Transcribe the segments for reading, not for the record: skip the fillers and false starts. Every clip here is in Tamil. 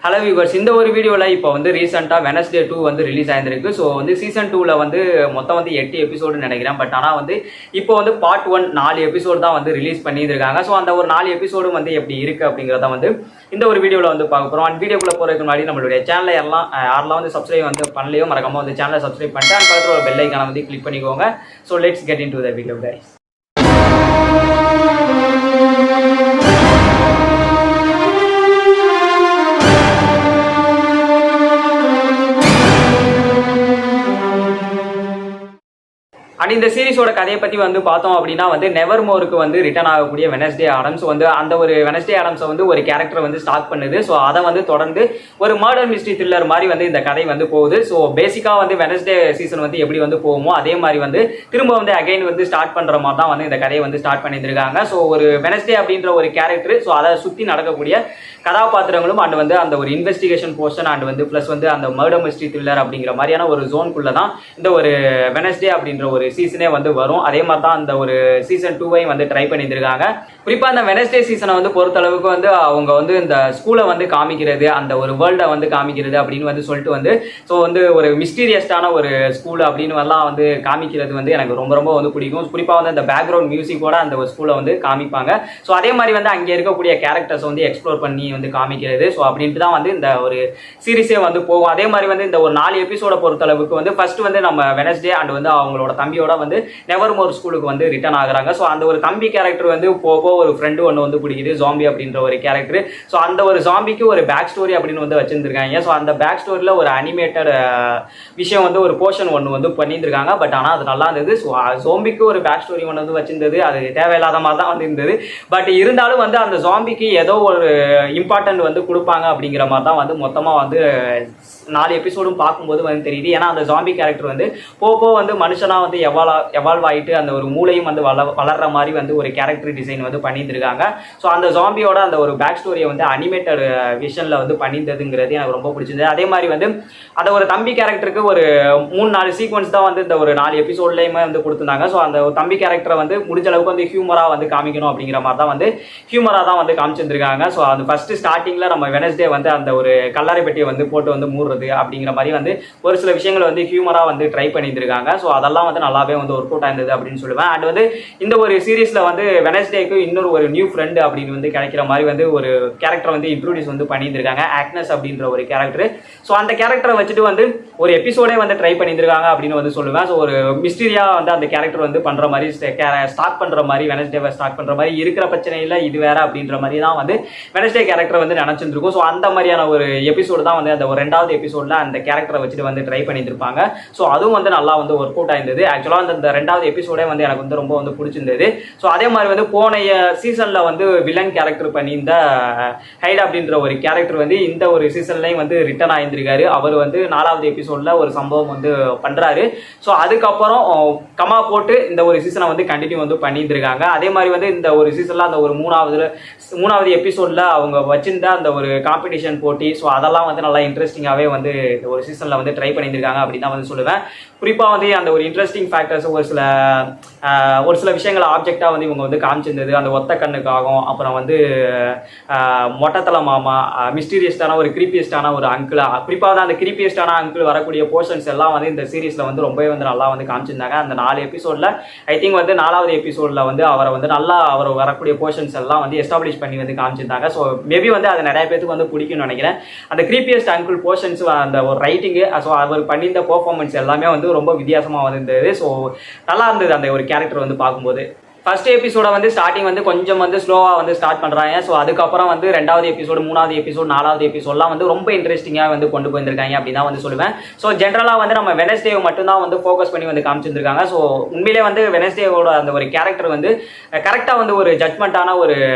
ஹலோ வியூவர்ஸ், இந்த ஒரு வீடியோவில் இப்போ வந்து ரீசெண்டாக வெனஸ்டே 2 வந்து ரிலீஸ் ஆயிருந்திருக்கு. ஸோ வந்து சீசன் 2ல் வந்து மொத்தம் வந்து 8 எபிசோடுன்னு நினைக்கிறேன். பட் ஆனால் வந்து இப்போ வந்து பார்ட் 1 4 எபிசோடு தான் வந்து ரிலீஸ் பண்ணியிருக்காங்க. ஸோ அந்த ஒரு 4 எபிசோடும் வந்து எப்படி இருக்குது அப்படிங்கிறத வந்து இந்த ஒரு வீடியோவில் வந்து பார்க்க போகிறோம். அண்ட் வீடியோக்குள்ளே போகிறதுக்கு முன்னாடி நம்மளுடைய சேனலை யாரெல்லாம் வந்து சப்ஸ்கிரைப் வந்து பண்ணலையோ மறக்காம வந்து சேனலை சப்ஸ்கிரைப் பண்ணிட்டு அண்ட் பக்கத்தில் ஒரு பெல் ஐக்கானை வந்து கிளிக் பண்ணிக்கோங்க. So let's get into the video guys. And இந்த சீரிஸோட கதையை பற்றி வந்து பார்த்தோம் அப்படின்னா வந்து நெவர்மோருக்கு வந்து ரிட்டர்ன் ஆகக்கூடிய வெனஸ்டே ஆடம்ஸ் வந்து அந்த ஒரு வெனஸ்டே ஆடம்ஸை வந்து ஒரு கேரக்டர் வந்து ஸ்டார்ட் பண்ணுது. ஸோ அதை வந்து தொடர்ந்து ஒரு மர்டர் மிஸ்ட்ரி த்ரில்லர் மாதிரி வந்து இந்த கதை வந்து போகுது. ஸோ பேசிக்காக வந்து வெனஸ்டே சீசன் வந்து எப்படி வந்து போகுமோ அதே மாதிரி வந்து திரும்ப வந்து அகைன் வந்து ஸ்டார்ட் பண்ணுற மாதிரி தான் வந்து இந்த கதையை வந்து ஸ்டார்ட் பண்ணியிருக்காங்க. ஸோ ஒரு வெனஸ்டே அப்படின்ற ஒரு கேரக்டர், ஸோ அதை சுற்றி நடக்கக்கூடிய கதாபாத்திரங்களும் அண்ட் வந்து அந்த ஒரு இன்வெஸ்டிகேஷன் போர்ஷன் அண்ட் வந்து ப்ளஸ் வந்து அந்த மர்டர் மிஸ்ட்ரி த்ரில்லர் அப்படிங்கிற மாதிரியான ஒரு ஜோனுக்குள்ளே தான் இந்த ஒரு வெனஸ்டே அப்படின்ற ஒரு சீசனே வந்து வரும். அதே மாதிரி தான் அந்த ஒரு சீசன் 2வையும் வந்து ட்ரை பண்ணியிருக்காங்க. குறிப்பாக அந்த வெனஸ்டே சீசனை வந்து பொறுத்தளவுக்கு வந்து அவங்க வந்து இந்த ஸ்கூலை வந்து காமிக்கிறது, அந்த ஒரு வேர்ல்டை வந்து காமிக்கிறது அப்படின்னு வந்து சொல்லிட்டு வந்து ஸோ வந்து ஒரு மிஸ்டீரியஸ்டான ஒரு ஸ்கூல் அப்படின்னு எல்லாம் வந்து காமிக்கிறது வந்து எனக்கு ரொம்ப ரொம்ப வந்து பிடிக்கும். குறிப்பாக வந்து அந்த பேக்ரவுண்ட் மியூசிக்கோட அந்த ஒரு ஸ்கூலை வந்து காமிப்பாங்க. ஸோ அதே மாதிரி வந்து அங்கே இருக்கக்கூடிய கேரக்டர்ஸ் வந்து எக்ஸ்ப்ளோர் பண்ணி வந்து காமிக்கிறது. ஸோ அப்படின்ட்டு தான் வந்து இந்த ஒரு சீரிஸே வந்து போகும். அதே மாதிரி வந்து இந்த ஒரு 4 எபிசோட பொறுத்தளவுக்கு வந்து ஃபர்ஸ்ட் வந்து நம்ம வெனஸ்டே அண்ட் வந்து அவங்களோட தம்பியோட வந்து நெவர்மோர் ஸ்கூலுக்கு வந்து ரிட்டர்ன் ஆகுறாங்க. ஸோ அந்த ஒரு தம்பி கேரக்டர் வந்து போக ஒரு ஃப்ரெண்டு ஒன்று வந்து பிடிக்குது, ஜாம்பி அப்படின்ற ஒரு கேரக்டர். ஸோ அந்த ஒரு ஜாம்பிக்கு ஒரு பேக் ஸ்டோரி அப்படின்னு வந்து வச்சிருந்திருக்காங்க. ஸோ அந்த பேக் ஸ்டோரியில் ஒரு அனிமேட்டட் விஷயம் வந்து ஒரு போர்ஷன் ஒன்று வந்து பண்ணியிருந்திருக்காங்க. பட் ஆனால் அது நல்லா இருந்தது. ஸோ ஜாம்பிக்கு ஒரு பேக் ஸ்டோரி ஒன்று வந்து வச்சிருந்தது, அது தேவையில்லாத மாதிரி தான் வந்து இருந்தது. பட் இருந்தாலும் வந்து அந்த ஜாம்பிக்கு ஏதோ ஒரு இம்பார்ட்டன்ட் வந்து கொடுப்பாங்க அப்படிங்கிற மாதிரி தான் வந்து மொத்தமாக வந்து 4 எபிசோடும் பார்க்கும்போது வந்து தெரியுது. ஏன்னா அந்த ஜாம்பி கேரக்டர் வந்து போக வந்து மனுஷனா வந்து எவால்வ் ஆகிட்டு அந்த ஒரு மூளையும் வந்து வளர்ற மாதிரி வந்து ஒரு கேரக்டர் டிசைன் வந்து பண்ணியிருந்திருக்காங்க. ஸோ அந்த ஜாம்பியோட அந்த ஒரு பேக் ஸ்டோரியை வந்து அனிமேட்டட் விஷனில் வந்து பண்ணியிருந்ததுங்கிறது எனக்கு ரொம்ப பிடிச்சிருந்தது. அதே மாதிரி வந்து அந்த ஒரு தம்பி கேரக்டருக்கு ஒரு 3-4 சீக்வன்ஸ் தான் வந்து இந்த ஒரு 4 எபிசோட்லேயுமே வந்து கொடுத்துருந்தாங்க. ஸோ அந்த ஒரு தம்பி கேரக்டரை வந்து முடிஞ்ச அளவுக்கு வந்து ஹியூமராக வந்து காமிக்கணும் அப்படிங்கிற மாதிரி தான் வந்து ஹியூமராக தான் வந்து காமிச்சிருந்திருக்காங்க. ஸோ அந்த ஃபர்ஸ்ட் ஸ்டார்டிங்கில் நம்ம வெனஸ்டே வந்து அந்த ஒரு கல்லறை பெட்டியை வந்து போட்டு வந்து மூடுறது அப்படிங்கிற மாதிரி வந்து ஒரு சில விஷயங்களை வந்து ஹியூமரா வந்து ட்ரை பண்ணியிருக்காங்க. ஸோ அதெல்லாம் வந்து நல்லாவே வந்து ஒர்க் அவுட் ஆயிருந்தது அப்படின்னு சொல்லுவேன். அண்ட் வந்து இந்த ஒரு சீரீஸ்ல வந்து வெனஸ்டேக்கு இன்னொரு ஒரு நியூ ஃப்ரெண்டு அப்படின்னு வந்து கிடைக்கிற மாதிரி வந்து ஒரு கேரக்டர் வந்து இன்ட்ரோடியூஸ் வந்து பண்ணியிருக்காங்க, ஆக்னஸ் அப்படின்ற ஒரு கேரக்டர். ஸோ அந்த கேரக்டரை வச்சுட்டு வந்து ஒரு எபிசோடே வந்து ட்ரை பண்ணியிருக்காங்க அப்படின்னு வந்து சொல்லுவேன். ஸோ ஒரு மிஸ்டீரியா வந்து அந்த கேரக்டர் வந்து பண்ற மாதிரி ஸ்டார்ட் பண்ற மாதிரி வெனஸ்டேவை ஸ்டார்ட் பண்ற மாதிரி இருக்கிற பிரச்சனையில் இது வேற அப்படின்ற மாதிரி தான் வந்து வெனஸ்டே கேரக்டர் வந்து நினைச்சிருக்கும். ஸோ அந்த மாதிரியான ஒரு எபிசோடு தான் வந்து அந்த ஒரு 2வது எபிசோட்ல அந்த கேரக்டரை வச்சுட்டு வந்து ட்ரை பண்ணியிருப்பாங்க. ஸோ அதுவும் வந்து நல்லா வந்து ஒர்க் அவுட் ஆயிருந்தது. ஆக்சுவலாக அந்த 2வது எபிசோடே வந்து எனக்கு வந்து ரொம்ப வந்து பிடிச்சிருந்தது. ஸோ அதே மாதிரி வந்து போன சீசன்ல வந்து வில்லன் கேரக்டர் பண்ணி இந்த ஹைட் அப்படின்ற ஒரு கேரக்டர் வந்து இந்த ஒரு சீசன்லையும் வந்து ரிட்டர்ன் ஆயிருந்திருக்காரு. அவர் வந்து 4வது எபிசோட்ல ஒரு சம்பவம் வந்து பண்றாரு. ஸோ அதுக்கப்புறம் கமா போட்டு இந்த ஒரு சீசனை வந்து கண்டினியூ வந்து பண்ணியிருந்திருக்காங்க. அதே மாதிரி வந்து இந்த ஒரு சீசன்ல அந்த ஒரு 3வது எபிசோட்ல அவங்க வச்சிருந்த அந்த ஒரு காம்படிஷன் போட்டி, ஸோ அதெல்லாம் வந்து நல்லா இன்ட்ரெஸ்டிங்காகவே வந்து ஒரு சீசன்ல வந்து ட்ரை பண்ணியிருக்காங்க அப்படின்னு தான் வந்து சொல்லுவேன். குறிப்பாக வந்து அந்த ஒரு இன்ட்ரெஸ்டிங் ஃபேக்டர்ஸ் ஒரு சில விஷயங்களை ஆப்ஜெக்டாக வந்து இவங்க வந்து காமிச்சிருந்தது. அந்த ஒத்த கண்ணுக்காகும், அப்புறம் வந்து மொட்டத்தலை மாமா, மிஸ்டீரியஸ்டான ஒரு கிரீப்பியஸ்டான ஒரு அங்கிள், குறிப்பாக வந்து அந்த கிரீப்பியஸ்டான அங்கிள் வரக்கூடிய போர்ஷன்ஸ் எல்லாம் வந்து இந்த சீரீஸில் வந்து ரொம்பவே வந்து நல்லா வந்து காமிச்சிருந்தாங்க. அந்த 4 எபிசோடில் ஐ திங்க் வந்து 4வது எபிசோடில் வந்து அவரை வந்து நல்லா அவர் வரக்கூடிய போர்ஷன்ஸ் எல்லாம் வந்து எஸ்டாப்ளிஷ் பண்ணி வந்து காமிச்சிருந்தாங்க. ஸோ மேபி வந்து அது நிறைய பேருக்கு வந்து பிடிக்கும்னு நினைக்கிறேன். அந்த கிரீப்பியஸ்ட் அங்கிள் போர்ஷன்ஸ், அந்த ஒரு ரைட்டிங்கு, ஸோ அவர் பண்ணியிருந்த பெர்ஃபார்மன்ஸ் எல்லாமே வந்து ரொம்ப வித்தியாசமாக வந்திருந்தது. ஸோ நல்லா இருந்தது அந்த ஒரு கேரக்டர் வந்து பார்க்கும்போது. ஃபர்ஸ்ட் எபிசோட வந்து ஸ்டார்டிங் வந்து கொஞ்சம் வந்து ஸ்லோவாக வந்து ஸ்டார்ட் பண்ணுறாங்க. ஸோ அதுக்கப்புறம் வந்து 2வது எபிசோடு, 3வது எபிசோடு, 4வது எபிசோடெலாம் வந்து ரொம்ப இன்ட்ரெஸ்டிங்காக வந்து கொண்டு போயிருக்காங்க அப்படின்னு தான் வந்து சொல்லுவேன். ஸோ ஜென்ரலாக வந்து நம்ம வெனஸ்டேவை மட்டும்தான் வந்து ஃபோக்கஸ் பண்ணி வந்து காமிச்சிருக்காங்க. ஸோ உண்மையிலே வந்து வெனஸ்டேவோட அந்த ஒரு கேரக்டர் வந்து கரெக்டாக வந்து ஒரு ஜட்மெண்ட்டான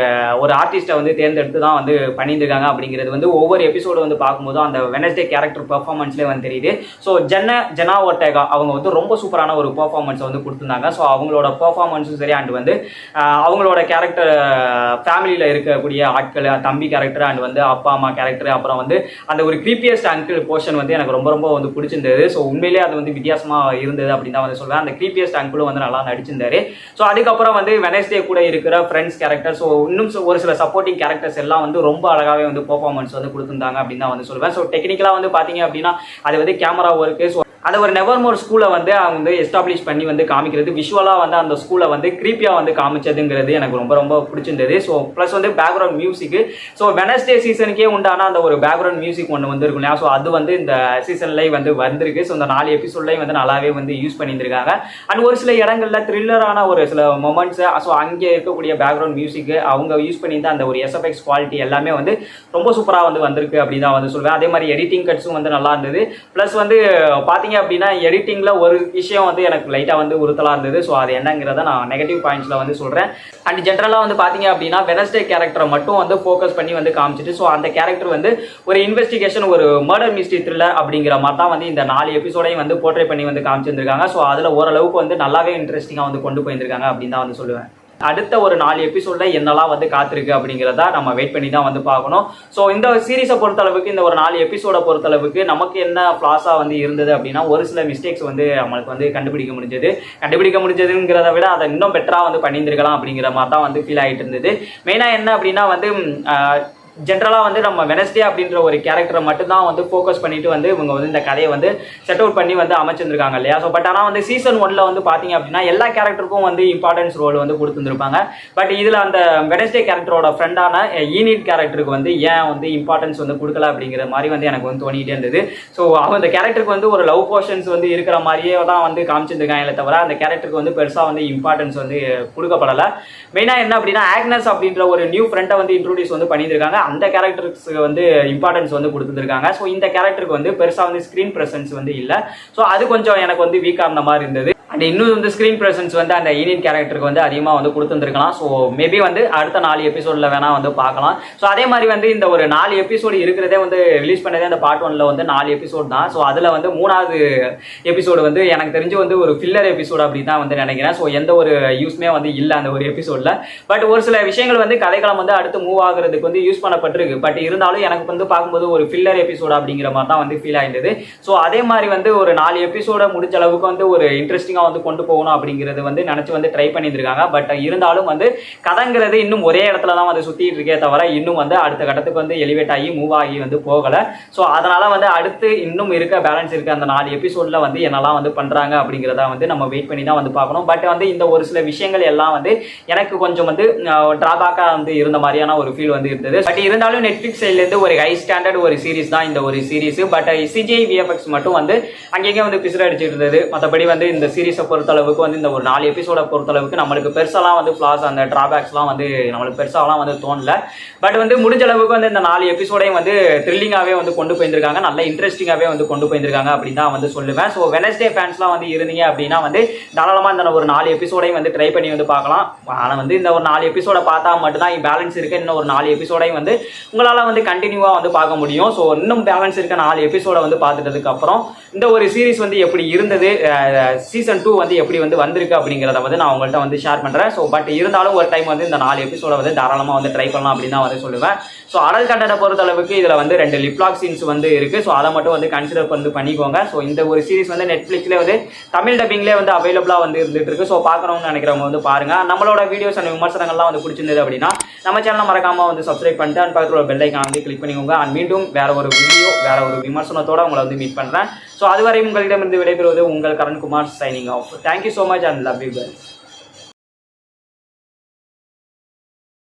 ஒரு ஆர்டிஸ்ட்டை வந்து தேர்ந்தெடுத்து தான் வந்து பண்ணியிருக்காங்க அப்படிங்கிறது வந்து ஒவ்வொரு எபிசோடு வந்து பார்க்கும்போதும் அந்த வெனஸ்டே கேரக்டர் பெர்ஃபார்மன்ஸ்லேயே வந்து தெரியுது. ஸோ ஜெனா ஒர்டேகா அவங்க வந்து ரொம்ப சூப்பரான ஒரு பெர்ஃபார்மன்ஸை வந்து கொடுத்துருந்தாங்க. ஸோ அவங்களோட பெர்ஃபார்மன்ஸும் சரி அண்ட் வந்து அவங்களோட கேரக்டர் ஃபேமிலியில் இருக்கக்கூடிய ஆட்கள் தம்பி கேரக்டர் அண்ட் வந்து அப்பா அம்மா கேரக்டர் அப்புறம் வந்து அந்த ஒரு க்ரீப்பியஸ்ட் அங்கிள் போர்ஷன் வந்து எனக்கு ரொம்ப ரொம்ப வந்து பிடிச்சிருந்தது. ஸோ உண்மையிலேயே அது வந்து வித்தியாசமாக இருந்தது அப்படின்னு தான் வந்து சொல்லுவேன். அந்த க்ரீப்பியஸ்ட் அங்கிளும் வந்து நல்லா நடிச்சிருந்தாரு. ஸோ அதுக்கப்புறம் வந்து வெனஸ்டே கூட இருக்கிற ஃப்ரெண்ட்ஸ் கேரக்டர் ஸோ இன்னும் ஒரு சில சப்போர்ட்டிங் கேரக்டர்ஸ் எல்லாம் வந்து ரொம்ப அழகாகவே வந்து பெர்ஃபார்மன்ஸ் வந்து கொடுத்துருந்தாங்க அப்படின்னு தான் வந்து சொல்லுவேன். ஸோ டெக்னிக்கலாக வந்து பார்த்தீங்க அப்படின்னா அது வந்து கேமரா ஒர்க்கு ஸோ அதை ஒரு நெவர்மோர் ஸ்கூலை வந்து அவங்க வந்து எஸ்டாப்ளிஷ் பண்ணி வந்து காமிக்கிறது விஷுவலாக வந்து அந்த ஸ்கூலை வந்து க்ரீப்பியாக வந்து காமிச்சதுங்கிறது எனக்கு ரொம்ப ரொம்ப பிடிச்சிருந்தது. ஸோ ப்ளஸ் வந்து பேக்ரவுண்ட் மியூசிக்கு ஸோ வெனஸ்டே சீசனுக்கே உண்டான அந்த ஒரு பேக்ரவுண்ட் மியூசிக் ஒன்று வந்து இருக்கும் இல்லையா. ஸோ அது வந்து இந்த சீசன்லேயே வந்து வந்திருக்கு. ஸோ இந்த 4 எபிசோட்லையும் வந்து நல்லாவே வந்து யூஸ் பண்ணியிருந்திருக்காங்க. அண்ட் ஒரு சில இடங்களில் த்ரில்லரான ஒரு சில மொமெண்ட்ஸு ஸோ அங்கே இருக்கக்கூடிய பேக்ரவுண்ட் மியூசிக்கு அவங்க யூஸ் பண்ணியிருந்த அந்த ஒரு எஸ்எஃப்எக்ஸ் குவாலிட்டி எல்லாமே வந்து ரொம்ப சூப்பராக வந்து வந்திருக்கு அப்படின்னு தான் வந்து சொல்லுவேன். அதே மாதிரி எடிட்டிங் கட்ஸும் வந்து நல்லா இருந்தது. ப்ளஸ் வந்து பார்த்தீங்க அப்படின்னா எடிட்டிங்ல ஒரு விஷயம் வந்து எனக்கு லைட்டா வந்து உறுத்தலா இருந்தது. ஸோ அது என்னங்கிறத நான் நெகட்டிவ் பாயிண்ட்ஸ்ல வந்து சொல்றேன். அண்ட் ஜென்ரலா வந்து பாத்தீங்க அப்படின்னா வெனஸ்டே கேரக்டரை மட்டும் வந்து ஃபோக்கஸ் பண்ணி வந்து காமிச்சிட்டு ஸோ அந்த கேரக்டர் வந்து ஒரு இன்வெஸ்டிகேஷன் ஒரு மர்டர் மிஸ்ட்ரி த்ரில்லர் அப்படிங்கிற மாதிரி தான் வந்து இந்த 4 எபிசோடையும் வந்து போர்ட்ரே பண்ணி வந்து காமிச்சிருந்திருக்காங்க. ஸோ அதுல ஓரளவுக்கு வந்து நல்லாவே இன்ட்ரெஸ்டிங்கா வந்து கொண்டு போயிருக்காங்க அப்படின்னு தான் வந்து சொல்லுவேன். அடுத்த ஒரு 4 எபிசோட்ல என்னெல்லாம் வந்து காத்திருக்கு அப்படிங்கிறத நம்ம வெயிட் பண்ணி தான் வந்து பார்க்கணும். ஸோ இந்த சீரீஸை பொறுத்தளவுக்கு இந்த ஒரு 4 எபிசோட பொறுத்தளவுக்கு நமக்கு என்ன ஃப்ளாஸா வந்து இருந்தது அப்படின்னா ஒரு சில மிஸ்டேக்ஸ் வந்து நம்மளுக்கு வந்து கண்டுபிடிக்க முடிஞ்சதுங்கிறத விட அதை இன்னும் பெட்டரா வந்து பண்ணியிருந்திருக்கலாம் அப்படிங்கிற மாதிரி தான் வந்து ஃபீல் ஆகிட்டு இருந்தது. மெயினா என்ன அப்படின்னா வந்து ஜென்ரலாக வந்து நம்ம வெனஸ்டே அப்படின்ற ஒரு கேரக்டரை மட்டும்தான் வந்து ஃபோக்கஸ் பண்ணிட்டு வந்து இவங்க வந்து இந்த கதையை வந்து செட் அவுட் பண்ணி வந்து அமைச்சிருந்திருக்காங்க இல்லையா. ஸோ பட் ஆனால் வந்து சீசன் 1ல வந்து பார்த்தீங்க அப்படின்னா எல்லா கேரக்டருக்கும் வந்து இம்பார்ட்டன்ஸ் ரோல் வந்து கொடுத்துருப்பாங்க. பட் இதில் அந்த வெனஸ்டே கேரக்டரோட ஃப்ரெண்டான ஈனிட் கேரக்டருக்கு வந்து ஏன் வந்து இம்பார்ட்டன்ஸ் வந்து கொடுக்கல அப்படிங்கிற மாதிரி வந்து எனக்கு வந்து தோணிகிட்டே இருந்தது. ஸோ அவங்க அந்த கேரக்டருக்கு வந்து ஒரு லவ் போர்ஷன்ஸ் வந்து இருக்கிற மாதிரியே தான் வந்து காமிச்சிருக்காங்க தவிர அந்த கேரக்டருக்கு வந்து பெருசாக வந்து இம்பார்ட்டன்ஸ் வந்து கொடுக்கப்படலை. மெயினாக என்ன அப்படின்னா ஆக்னஸ் அப்படின்ற ஒரு நியூ ஃப்ரெண்டை வந்து இன்ட்ரோடியூஸ் வந்து பண்ணியிருக்காங்க. அந்த கேரக்டருக்கு வந்து இம்பார்ட்டன்ஸ் வந்து கொடுத்துருக்காங்க. ஸோ இந்த கேரக்டருக்கு வந்து பெருசாக வந்து ஸ்க்ரீன் ப்ரெசன்ஸ் வந்து இல்லை. ஸோ அது கொஞ்சம் எனக்கு வந்து வீக்காக இருந்த மாதிரி இருந்தது. அண்ட் இன்னும் வந்து ஸ்க்ரீன் ப்ரெசன்ஸ் வந்து அந்த ஈனியன் கேரக்டருக்கு வந்து அதிகமாக வந்து கொடுத்துருக்கலாம். ஸோ மேபி வந்து அடுத்த 4 எபிசோடில் வேணால் வந்து பார்க்கலாம். ஸோ அதே மாதிரி வந்து இந்த ஒரு 4 எபிசோடு இருக்கிறதே வந்து ரிலீஸ் பண்ணதே அந்த பார்ட் 1ல வந்து 4 எபிசோட் தான். ஸோ அதில் வந்து 3வது எபிசோடு வந்து எனக்கு தெரிஞ்சு வந்து ஒரு ஃபில்லர் எபிசோடு அப்படி தான் வந்து நினைக்கிறேன். ஸோ எந்த ஒரு யூஸ்மே வந்து இல்லை அந்த ஒரு எபிசோடில். பட் ஒரு சில விஷயங்கள் வந்து கதைக்களம் வந்து அடுத்து மூவ் ஆகுறதுக்கு வந்து யூஸ் பண்ணப்பட்டிருக்கு. பட் இருந்தாலும் எனக்கு வந்து பார்க்கும்போது ஒரு ஃபில்லர் எபிசோடு அப்படிங்கிற மாதிரி தான் வந்து ஃபீல் ஆகிடுது. ஸோ அதே மாதிரி வந்து ஒரு 4 எபிசோட முடிஞ்ச அளவுக்கு வந்து ஒரு இன்ட்ரெஸ்டிங்காக வந்து கொண்டு போகணும் அப்படிங்கிறது வந்து நினைச்சு வந்து ட்ரை பண்ணியிருக்காங்க. பட் இருந்தாலும் வந்து கதைங்கிறது இன்னும் ஒரே இடத்துல தான் வந்து சுத்திட்டு இருக்கே தவிர இன்னும் வந்து அடுத்த கட்டத்துக்கு வந்து எலிவேட் ஆகி மூவ் ஆகி வந்து போகல. ஸோ அதனால வந்து அடுத்து இன்னும் இருக்க பேலன்ஸ் இருக்க அந்த 4 எபிசோட்ல வந்து என்னெல்லாம் வந்து பண்றாங்க அப்படிங்கிறத வந்து நம்ம வெயிட் பண்ணி தான் வந்து பார்க்கணும். பட் வந்து இந்த ஒரு சில விஷயங்கள் எல்லாம் வந்து எனக்கு கொஞ்சம் வந்து டிராபேக்கா வந்து இருந்த மாதிரியான ஒரு ஃபீல் வந்து இருந்தது. பட் இருந்தாலும் நெட்ஃபிளிக்ஸ் சைட்ல இருந்து ஒரு ஹை ஸ்டாண்டர்ட் ஒரு சீரிஸ் தான் இந்த ஒரு சீரிஸ். பட் சிஜிஐ விஎஃப்எக்ஸ் மட்டும் வந்து அங்கங்கே வந்து பிசுறு அடிச்சிட்டு இருந்தது. மற்றபடி வந்து இந்த சீரிஸை பொறுத்தளவுக்கு வந்து இந்த ஒரு 4 எபிசோட பொறுத்தளவுக்கு நம்மளுக்கு பெருசாலாம் வந்து ஃப்ளாஸ் அந்த டிராபேக்ஸ்லாம் வந்து நம்மளுக்கு பெருசாலாம் வந்து தோணல. பட் வந்து முடிஞ்ச அளவுக்கு வந்து இந்த 4 எபிசோடையும் வந்து த்ரில்லிங்காகவே வந்து கொண்டு போயிருக்காங்க. நல்ல இன்ட்ரெஸ்டிங்காகவே வந்து கொண்டு போயிருக்காங்க அப்படின்னு தான் வந்து சொல்லுவேன். ஸோ வெனஸ்டே ஃபேன்ஸ்லாம் வந்து இருந்தீங்க அப்படின்னா வந்து தாராளமாக இந்த ஒரு 4 எபிசோடையும் வந்து ட்ரை பண்ணி வந்து பார்க்கலாம். ஆனால் வந்து இந்த ஒரு 4 எபிசோட பார்த்தா மட்டும்தான் பேலன்ஸ் இருக்க இன்னும் ஒரு 4 எபிசோடையும் வந்து உங்களால் வந்து கண்டினியூவாக வந்து பார்க்க முடியும். ஸோ இன்னும் பேலன்ஸ் இருக்க 4 எபிசோட வந்து பார்த்துட்டதுக்கு அப்புறம் இந்த ஒரு சீரிஸ் வந்து எப்படி இருந்தது, சீசன் 2 வந்து எப்படி வந்து வந்திருக்கு அப்படிங்கிறத வந்து நான் உங்கள்கிட்ட வந்து ஷேர் பண்ணுறேன். ஸோ பட் இருந்தாலும் ஒரு டைம் வந்து இந்த 4 எபிசோட வந்து தாராளமாக வந்து ட்ரை பண்ணலாம் அப்படின்னு தான் வந்து சொல்லுவேன். ஸோ அடல் கண்டனை பொறுத்தளவுக்கு இதில் வந்து 2 லிப்லாக் சீன்ஸ் வந்து இருக்குது. ஸோ அதை மட்டும் வந்து கன்சிடர் வந்து பண்ணிக்கோங்க. ஸோ இந்த ஒரு சீரிஸ் வந்து நெட்ஃப்ளிக்ஸ்லேயே வந்து தமிழ் டப்பிங்லேயே வந்து அவைலபிளாக வந்து இருந்துட்டு இருக்கு. ஸோ பார்க்குறவங்க நினைக்கிறவங்க வந்து பாருங்க. நம்மளோட வீடியோஸ் அண்ட் விமர்சனங்கள்லாம் வந்து பிடிச்சிருந்தது அப்படின்னா நம்ம சேனலை மறக்காம வந்து சப்ஸ்கிரைப் பண்ணிட்டு அண்ட் பக்கத்தில் பெல் ஐக்கான் வந்து கிளிக் பண்ணிக்கோங்க. அண்ட் மீண்டும் வேற ஒரு வீடியோ வேற ஒரு விமர்சனத்தோட உங்களை வந்து மீட் பண்ணுறேன். ஸோ அதுவரை உங்களிடமிருந்து விடைபெறுவது உங்கள் Karankumar signing off. Thank you so much and love you guys.